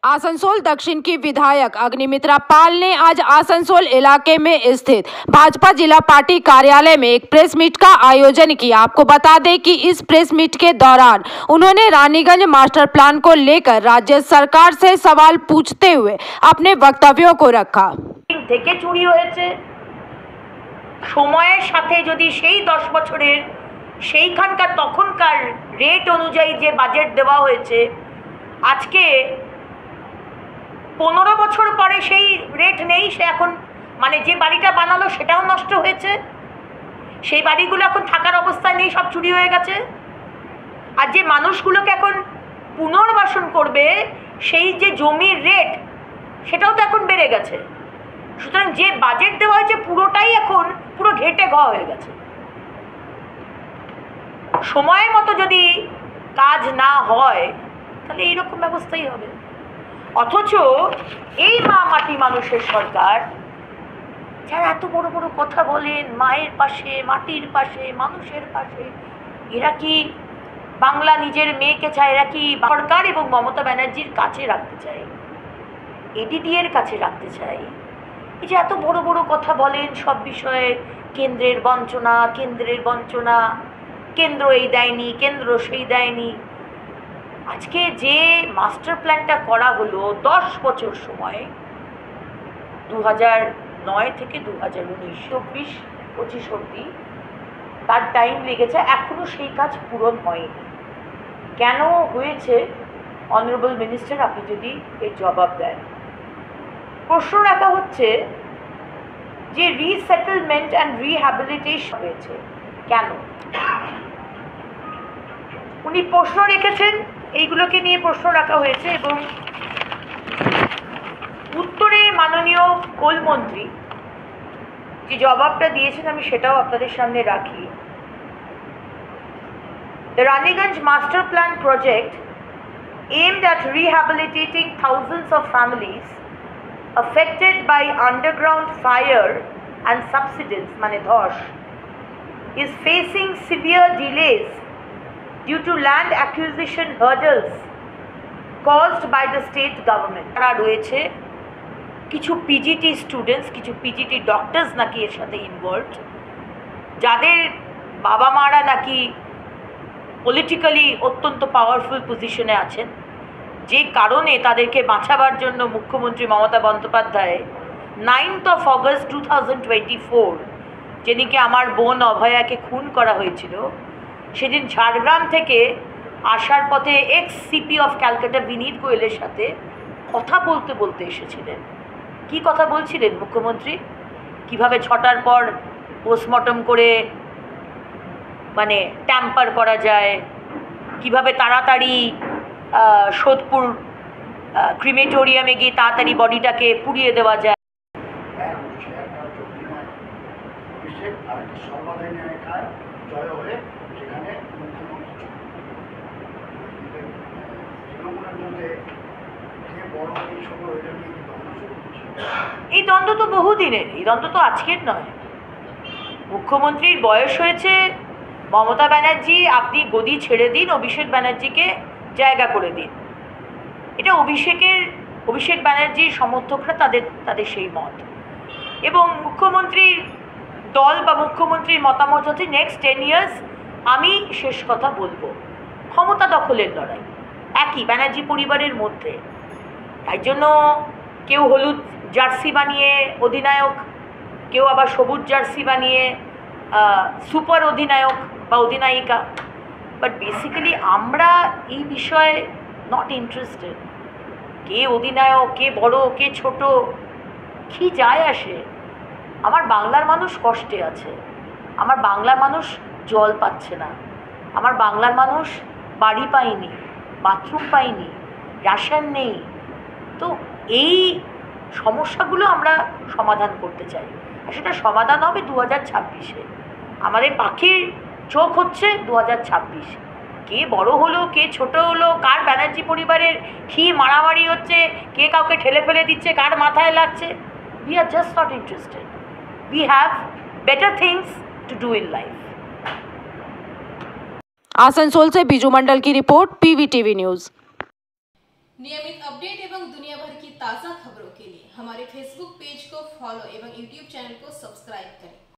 आसनसोल दक्षिण की विधायक अग्निमित्रा पाल ने आज आसनसोल इलाके में स्थित भाजपा जिला पार्टी कार्यालय में एक प्रेस मीट का आयोजन किया। आपको बता दें कि इस प्रेस मीट के दौरान उन्होंने रानीगंज मास्टर प्लान को लेकर राज्य सरकार से सवाल पूछते हुए अपने वक्तव्यों को रखा। থেকে চুরি হয়েছে সময়ের সাথে যদি সেই 10 বছরের সেইখানকার তখনকার রেট অনুযায়ী যে বাজেট দেওয়া হয়েছে আজকে 15 বছর পরে সেই রেট নেই, সে এখন মানে যে বাড়িটা বানালো সেটাও নষ্ট হয়েছে, সেই বাড়িগুলো এখন থাকার অবস্থায় নেই, সব চুরি হয়ে গেছে। আর যে মানুষগুলোকে এখন পুনর্বাসন করবে সেই যে জমির রেট সেটাও তো এখন বেড়ে গেছে। সুতরাং যে বাজেট দেওয়া হয়েছে পুরোটাই এখন পুরো ঘেটে ঘা হয়ে গেছে। সময়ের মতো যদি কাজ না হয় তাহলে এইরকম ব্যবস্থাই হবে। অথচ এই মা মাটি মানুষের সরকার যারা এত বড় বড় কথা বলেন মায়ের পাশে, মাটির পাশে, মানুষের পাশে, এরা কি বাংলা নিজের মেয়েকে চায়? এরা কি সরকার এবং মমতা ব্যানার্জির কাছে রাখতে চায়, এডিডিএর কাছে রাখতে চায়? এই যে এত বড় বড় কথা বলেন সব বিষয়ে, কেন্দ্রের বঞ্চনা, কেন্দ্রের বঞ্চনা, কেন্দ্র এই দেয়নি, কেন্দ্র সেই দেয়নি। আজকে যে মাস্টার প্ল্যানটা করা হলো 10 বছর সময়, 2009 থেকে 2019, 24-25 অবধি তার টাইম লেগেছে, এখনও সেই কাজ পূরণ হয়নি। কেন হয়েছে অনারেবল মিনিস্টার আপনি যদি এর জবাব দেন। প্রশ্ন রাখা হচ্ছে যে রিসেটেলমেন্ট অ্যান্ড রিহ্যাবিলিটেশন হয়েছে কেন? উনি প্রশ্ন রেখেছেন, এইগুলোকে নিয়ে প্রশ্ন রাখা হয়েছে এবং উত্তরে মাননীয় কোলমন্ত্রী যে জবাবটা দিয়েছেন আমি সেটাও আপনাদের সামনে রাখি। The Raniganj Master Plan project aimed at rehabilitating thousands of families affected by underground fire and subsidence mane dhosh is facing severe delays due to land acquisition hurdles caused by the state government. তারা রয়েছে কিছু PGT students, কিছু PGT doctors নাকি এর সাথে involved, যাদের বাবা মারা নাকি পলিটিক্যালি অত্যন্ত পাওয়ারফুল পজিশনে আছেন, যে কারণে তাদেরকে বাঁচাবার জন্য মুখ্যমন্ত্রী Mamata Bandyopadhyay 9th of August 2024 যেদিনকে আমার বোন অভয়াকে খুন করা হয়েছিল, সেদিন ঝাড়গ্রাম থেকে আসার পথে এক্স সিপি অফ ক্যালকাটা বিনীত গোয়েলের সাথে কথা বলতে বলতে এসেছিলেন। কি কথা বলছিলেন মুখ্যমন্ত্রী? কিভাবে 6টার পর পোস্টমর্টম করে মানে ট্যাম্পার করা যায়, কিভাবে তাড়াতাড়ি সোদপুর ক্রিমেটোরিয়ামে গিয়ে তাড়াতাড়ি বডিটাকে পুড়িয়ে দেওয়া যায়। এই দ্বন্দ্ব তো বহুদিনের, এই দ্বন্দ্ব তো আজকের নয়। মুখ্যমন্ত্রীর বয়স হয়েছে, মমতা ব্যানার্জি আপনি গদি ছেড়ে দিন, অভিষেক ব্যানার্জিকে জায়গা করে দিন। এটা অভিষেক ব্যানার্জির সমর্থকরা তাদের সেই মত, এবং মুখ্যমন্ত্রীর দল বা মুখ্যমন্ত্রীর মতামত হচ্ছে নেক্সট 10 years আমি শেষ কথা বলবো। ক্ষমতা দখলের লড়াই একই ব্যানার্জি পরিবারের মধ্যে। তাই জন্য কেউ হলুদ জার্সি বানিয়ে অধিনায়ক, কেউ আবার সবুজ জার্সি বানিয়ে সুপার অধিনায়ক বা অধিনায়িকা। বাট বেসিক্যালি আমরা এই বিষয়ে নট ইন্টারেস্টেড। কে অধিনায়ক, কে বড়, কে ছোট, কি যায় আসে? আমার বাংলার মানুষ কষ্টে আছে, আমার বাংলার মানুষ জল পাচ্ছে না, আমার বাংলার মানুষ বাড়ি পায়নি, বাথরুম পায়নি, রেশন নেই। তো এই সমস্যাগুলো আমরা সমাধান করতে চাই, আর সেটা সমাধান হবে 2026-এ। আমাদের পাখির চোখ হচ্ছে 2026। কে বড় হলো, কে ছোট হলো, কার ব্যানার্জি পরিবারের কি মারামারি হচ্ছে, কে কাউকে ঠেলে ফেলে দিচ্ছে, কার মাথায় লাগছে, we are just not interested. We have better things to do in life. Asansol से बीजू मंडल की रिपोर्ट, PVTV न्यूज़। नियमित अपडेट एवं दुनिया भर की ताज़ा खबरों के लिए हमारे फेसबुक पेज को फॉलो एवं यूट्यूब चैनल को सब्सक्राइब करें।